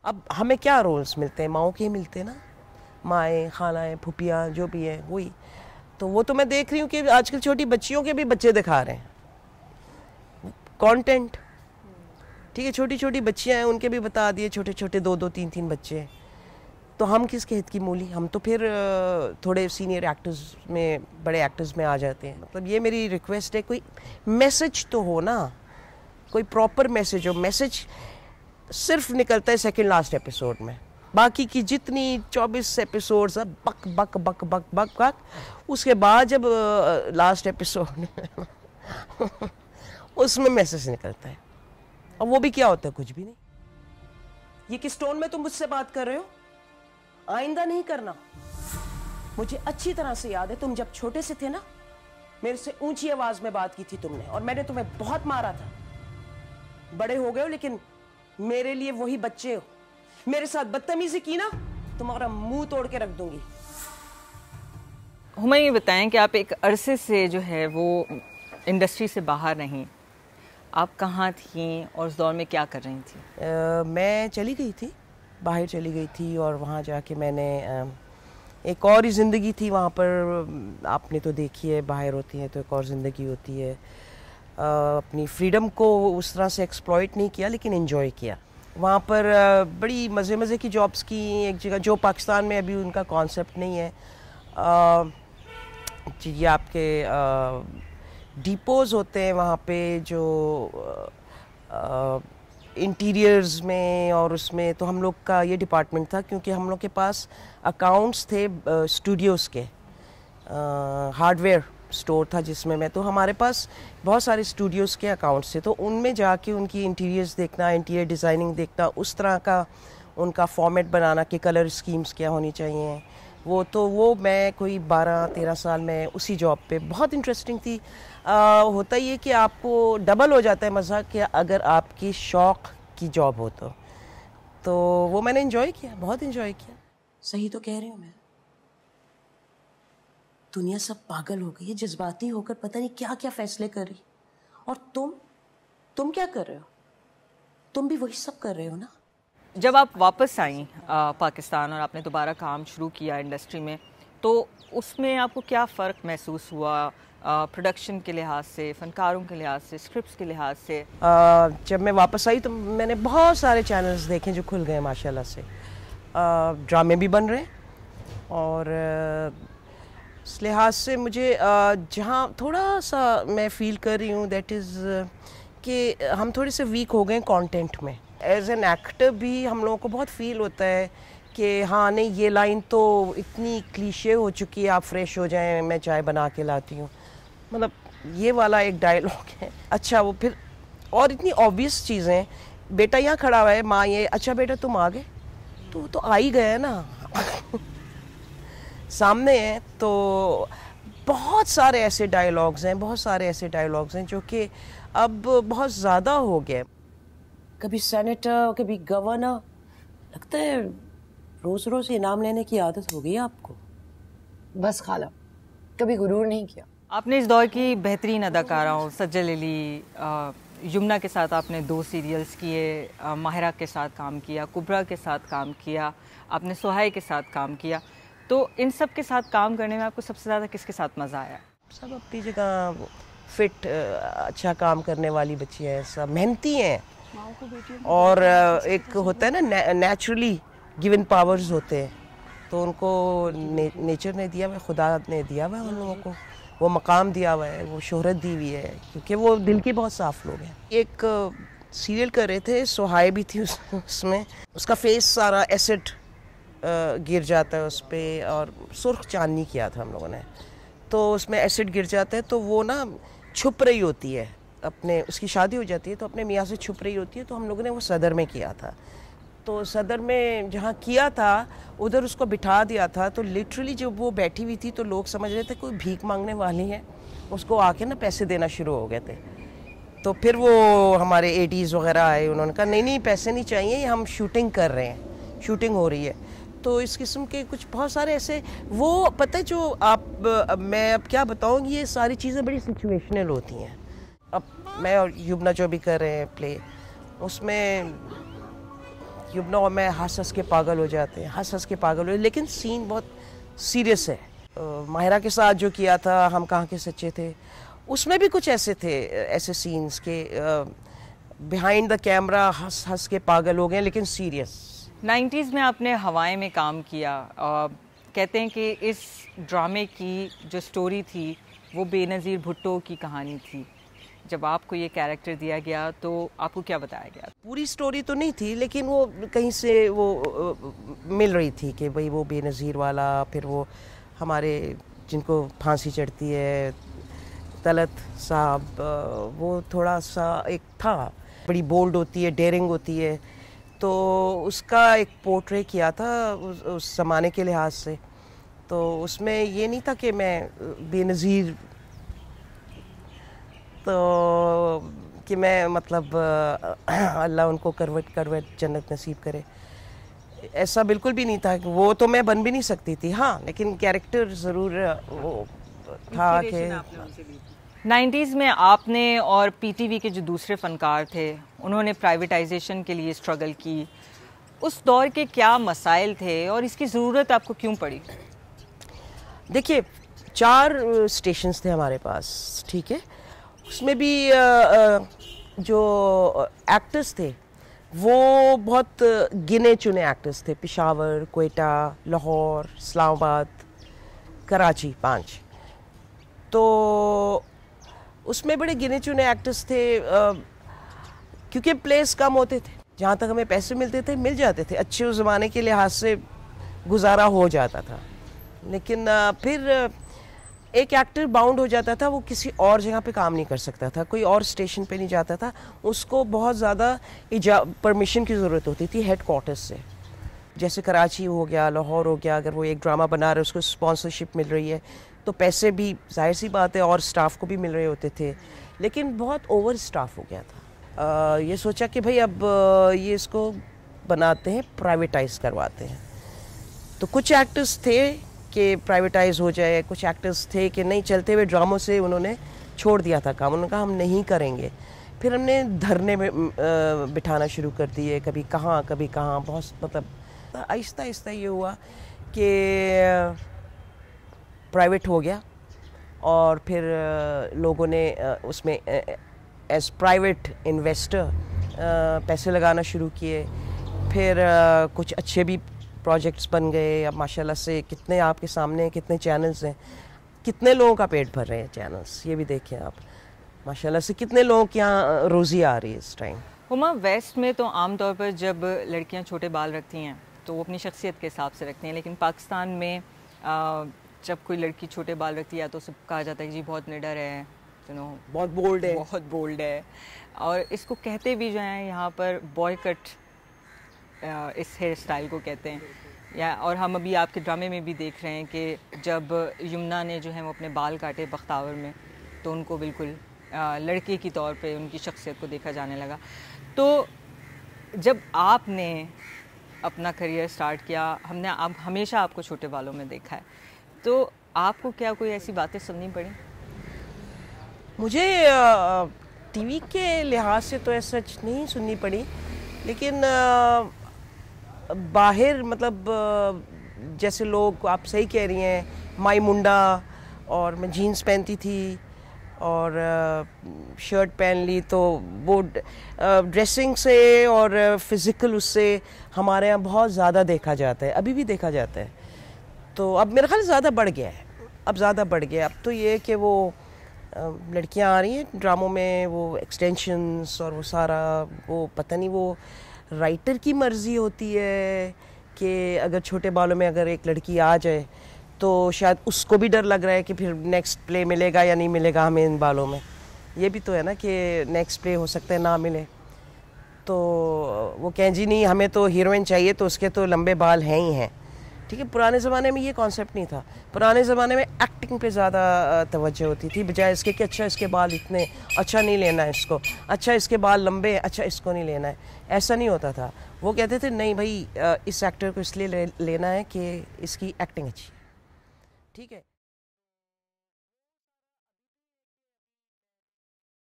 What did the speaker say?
अब हमें क्या रोल्स मिलते हैं, माओ के ही मिलते हैं ना, माएँ, खालाएँ, फुपियाँ, जो भी है वही। तो वो तो मैं देख रही हूँ कि आजकल छोटी बच्चियों के भी बच्चे दिखा रहे हैं कंटेंट। ठीक है, छोटी छोटी बच्चियाँ हैं, उनके भी बता दिए, छोटे छोटे 2-2, 3-3 बच्चे हैं। तो हम किसके हित की मूली, हम तो फिर थोड़े सीनियर एक्टर्स में, बड़े एक्टर्स में आ जाते हैं। मतलब ये मेरी रिक्वेस्ट है, कोई मैसेज तो हो ना, कोई प्रॉपर मैसेज हो। मैसेज सिर्फ निकलता है सेकंड लास्ट एपिसोड में, बाकी की जितनी 24 एपिसोड्स अब बक बक बक बक बक बक, उसके बाद जब लास्ट एपिसोड उसमें मैसेज निकलता है। अब वो भी क्या होता है, कुछ भी नहीं। ये किस टोन में तुम मुझसे बात कर रहे हो, आइंदा नहीं करना। मुझे अच्छी तरह से याद है, तुम जब छोटे से थे ना, मेरे से ऊंची आवाज में बात की थी तुमने, और मैंने तुम्हें बहुत मारा था। बड़े हो गए हो लेकिन मेरे लिए वही बच्चे हो। मेरे साथ बदतमीजी की ना, तुम्हारा मुंह तोड़ के रख दूंगी। हमें ये बताएं कि आप एक अरसे से जो है वो इंडस्ट्री से बाहर नहीं, आप कहाँ थीं और उस दौर में क्या कर रही थी? मैं चली गई थी, बाहर चली गई थी, और वहाँ जाके मैंने एक और ही ज़िंदगी थी वहाँ पर। आपने तो देखी है, बाहर होती है तो एक और ज़िंदगी होती है। अपनी फ्रीडम को उस तरह से एक्सप्लॉइट नहीं किया, लेकिन एंजॉय किया। वहाँ पर बड़ी मज़े की जॉब्स की, एक जगह जो पाकिस्तान में अभी उनका कॉन्सेप्ट नहीं है। ये आपके डिपोज़ होते हैं वहाँ पे, जो इंटीरियर्स में और उसमें, तो हम लोग का ये डिपार्टमेंट था, क्योंकि हम लोग के पास अकाउंट्स थे स्टूडियोज़ के, हार्डवेयर स्टोर था जिसमें मैं, तो हमारे पास बहुत सारे स्टूडियोज़ के अकाउंट्स थे। तो उनमें जाके उनकी इंटीरियर्स देखना, इंटीरियर डिज़ाइनिंग देखना, उस तरह का उनका फॉर्मेट बनाना कि कलर स्कीम्स क्या होनी चाहिए, वो मैं कोई 12-13 साल में उसी जॉब पे, बहुत इंटरेस्टिंग थी। होता ये कि आपको डबल हो जाता है मज़ा कि अगर आपकी शौक़ की जॉब हो तो वो मैंने एंजॉय किया, बहुत एंजॉय किया। सही तो कह रही हूँ मैं, दुनिया सब पागल हो गई है, जज्बाती होकर पता नहीं क्या क्या फैसले कर रही। और तुम क्या कर रहे हो? तुम भी वही सब कर रहे हो ना। जब आप वापस आई पाकिस्तान और आपने दोबारा काम शुरू किया इंडस्ट्री में, तो उसमें आपको क्या फ़र्क महसूस हुआ प्रोडक्शन के लिहाज से, फ़नकारों के लिहाज से, स्क्रिप्ट्स के लिहाज से? जब मैं वापस आई तो मैंने बहुत सारे चैनल्स देखे जो खुल गए माशाल्लाह से। ड्रामे भी बन रहे हैं, और इस लिहाज से मुझे जहाँ थोड़ा सा मैं फ़ील कर रही हूँ दैट इज़ कि हम थोड़े से वीक हो गए कंटेंट में। एज एन एक्टर भी हम लोगों को बहुत फील होता है कि हाँ नहीं, ये लाइन तो इतनी क्लीशे हो चुकी है, आप फ्रेश हो जाएं, मैं चाय बना के लाती हूँ, मतलब ये वाला एक डायलॉग है। अच्छा, वो फिर और इतनी ऑब्वियस चीज़ें, बेटा यहाँ खड़ा हुआ है, माँ ये, अच्छा बेटा तुम आ गए, तो आ ही गए ना सामने है। तो बहुत सारे ऐसे डायलॉग्स हैं जो कि अब बहुत ज़्यादा हो गए। कभी सेनेटर, कभी गवर्नर, लगता है रोज़ रोज़ इनाम लेने की आदत हो गई है आपको। बस खाला, कभी गुरूर नहीं किया। आपने इस दौर की बेहतरीन अदाकाराओं सज्जल अली, यमुना के साथ आपने 2 सीरियल्स किए, माहिरा के साथ काम किया, कुबरा के साथ काम किया, आपने सुहाई के साथ काम किया, तो इन सब के साथ काम करने में आपको सबसे ज़्यादा किसके साथ मज़ा आया? सब अपनी जगह फिट, अच्छा काम करने वाली बच्ची है, सब मेहनती हैं, और एक होता है ना नेचुरली गिवन पावर्स होते हैं, तो उनको नेचर ने दिया हुआ, खुदा ने दिया हुआ उन लोगों को, वो मकाम दिया हुआ है, वो शोहरत दी हुई है, क्योंकि वो दिल के बहुत साफ लोग हैं। एक सीरियल कर रहे थे, सुहाई भी थी उसमें, उसका फेस सारा एसिड गिर जाता है उस पर, और सुर्ख चांदनी किया था हम लोगों ने, तो उसमें एसिड गिर जाता है, तो वो ना छुप रही होती है, अपने, उसकी शादी हो जाती है तो अपने मियाँ से छुप रही होती है। तो हम लोगों ने वो सदर में किया था, तो सदर में जहाँ किया था उधर उसको बिठा दिया था, तो लिटरली जब वो बैठी हुई थी तो लोग समझ रहे थे कोई भीख मांगने वाली है, उसको आके ना पैसे देना शुरू हो गए थे। तो फिर वो हमारे एडीज़ वगैरह आए, उन्होंने कहा नहीं पैसे नहीं चाहिए, हम शूटिंग कर रहे हैं, शूटिंग हो रही है। तो इस किस्म के कुछ बहुत सारे ऐसे, वो पता है जो मैं अब क्या बताऊँ, ये सारी चीज़ें बड़ी सिचुएशनल होती हैं। अब मैं और युबना जो भी कर रहे हैं प्ले, उसमें युमना और मैं हंस हंस के पागल हो जाते हैं, हंस हंस के पागल हो, लेकिन सीन बहुत सीरियस है। माहिरा के साथ जो किया था हम कहाँ के सच्चे थे, उसमें भी कुछ ऐसे थे, ऐसे सीन्स के बिहाइंड द कैमरा हंस हंस के पागल हो गए, लेकिन सीरियस। 90s में आपने हवाएं में काम किया। कहते हैं कि इस ड्रामे की जो स्टोरी थी वो बेनज़ीर भुट्टो की कहानी थी। जब आपको ये कैरेक्टर दिया गया तो आपको क्या बताया गया? पूरी स्टोरी तो नहीं थी, लेकिन वो कहीं से वो मिल रही थी कि भाई वो बेनज़ीर वाला, फिर वो हमारे जिनको फांसी चढ़ती है तलत साहब, वो थोड़ा सा एक था, बड़ी बोल्ड होती है, डेयरिंग होती है, तो उसका एक पोर्ट्रे किया था उस ज़माने के लिहाज से। तो उसमें ये नहीं था कि मैं बेनज़ीर, तो कि मैं मतलब अल्लाह उनको करवट जन्नत नसीब करे, ऐसा बिल्कुल भी नहीं था। वो तो मैं बन भी नहीं सकती थी, हाँ, लेकिन कैरेक्टर ज़रूर वो था कि 90s में आपने और पीटीवी के जो दूसरे फनकार थे उन्होंने प्राइवेटाइजेशन के लिए स्ट्रगल की। उस दौर के क्या मसाइल थे और इसकी ज़रूरत आपको क्यों पड़ी? देखिए, 4 स्टेशंस थे हमारे पास, ठीक है, उसमें भी जो एक्टर्स थे वो बहुत गिने चुने एक्टर्स थे। पेशावर, क्वेटा, लाहौर, इस्लामाबाद, कराची, 5। तो उसमें बड़े गिने चुने एक्टर्स थे, क्योंकि प्लेस कम होते थे, जहाँ तक हमें पैसे मिलते थे मिल जाते थे, अच्छे उस ज़माने के लिहाज से गुजारा हो जाता था। लेकिन फिर एक एक्टर बाउंड हो जाता था, वो किसी और जगह पे काम नहीं कर सकता था, कोई और स्टेशन पे नहीं जाता था, उसको बहुत ज़्यादा परमिशन की ज़रूरत होती थी हेड क्वार्टर्स से। जैसे कराची हो गया, लाहौर हो गया, अगर वो एक ड्रामा बना रहे उसको स्पॉन्सरशिप मिल रही है तो पैसे भी जाहिर सी बात है और स्टाफ को भी मिल रहे होते थे, लेकिन बहुत ओवर स्टाफ हो गया था। ये सोचा कि भाई अब ये इसको बनाते हैं, प्राइवेटाइज करवाते हैं। तो कुछ एक्टर्स थे कि प्राइवेटाइज हो जाए, कुछ एक्टर्स थे कि नहीं, चलते हुए ड्रामों से उन्होंने छोड़ दिया था काम, उन्होंने कहा हम नहीं करेंगे। फिर हमने धरने में बिठाना शुरू कर दिए, कभी कहाँ कभी कहाँ, बहुत मतलब आहिस्ता आहिस्ता ये हुआ कि प्राइवेट हो गया, और फिर लोगों ने उसमें एज प्राइवेट इन्वेस्टर पैसे लगाना शुरू किए। फिर कुछ अच्छे भी प्रोजेक्ट्स बन गए। अब माशाल्लाह से कितने आपके सामने कितने चैनल्स हैं, कितने लोगों का पेट भर रहे हैं चैनल्स, ये भी देखें आप, माशाल्लाह से कितने लोगों के यहाँ रोज़ी आ रही है इस टाइम। हुमा, वेस्ट में तो आमतौर पर जब लड़कियां छोटे बाल रखती हैं तो वो अपनी शख्सियत के हिसाब से रखती हैं, लेकिन पाकिस्तान में जब कोई लड़की छोटे बाल रखती है तो उसे कहा जाता है कि जी बहुत निडर है, बहुत बोल्ड है, बहुत बोल्ड है। और इसको कहते भी जो हैं यहाँ पर बॉय कट, इस हेयर स्टाइल को कहते हैं। या और हम अभी आपके ड्रामे में भी देख रहे हैं कि जब यमुना ने जो है वो अपने बाल काटे बख्तावर में, तो उनको बिल्कुल लड़के की तौर पे उनकी शख्सियत को देखा जाने लगा। तो जब आपने अपना करियर स्टार्ट किया, हमने आप हमेशा आपको छोटे बालों में देखा है, तो आपको क्या कोई ऐसी बातें सुननी पड़ी? मुझे टीवी के लिहाज से तो ऐसा नहीं सुननी पड़ी, लेकिन बाहर मतलब जैसे लोग, आप सही कह रही हैं, माई मुंडा, और मैं जीन्स पहनती थी और शर्ट पहन ली, तो वो ड्रेसिंग से और फिज़िकल उससे हमारे यहाँ बहुत ज़्यादा देखा जाता है, अभी भी देखा जाता है। तो अब मेरा ख्याल ज़्यादा बढ़ गया है, अब ज़्यादा बढ़ गया। अब तो ये कि वो लड़कियां आ रही हैं ड्रामों में, वो एक्सटेंशंस और वो सारा, वो पता नहीं वो राइटर की मर्ज़ी होती है कि अगर छोटे बालों में अगर एक लड़की आ जाए तो शायद उसको भी डर लग रहा है कि फिर नेक्स्ट प्ले मिलेगा या नहीं मिलेगा हमें इन बालों में। ये भी तो है ना कि नेक्स्ट प्ले हो सकता है ना मिले, तो वो कहें जी नहीं हमें तो हीरोइन चाहिए तो उसके तो लंबे बाल हैं ही हैं। ठीक है, पुराने ज़माने में ये कॉन्सेप्ट नहीं था। पुराने ज़माने में एक्टिंग पे ज़्यादा तवज्जो होती थी, बजाय इसके कि अच्छा इसके बाल इतने, अच्छा नहीं लेना है इसको, अच्छा इसके बाल लंबे हैं, अच्छा इसको नहीं लेना है। ऐसा नहीं होता था। वो कहते थे नहीं भाई इस एक्टर को इसलिए लेना है कि इसकी एक्टिंग अच्छी है। ठीक है।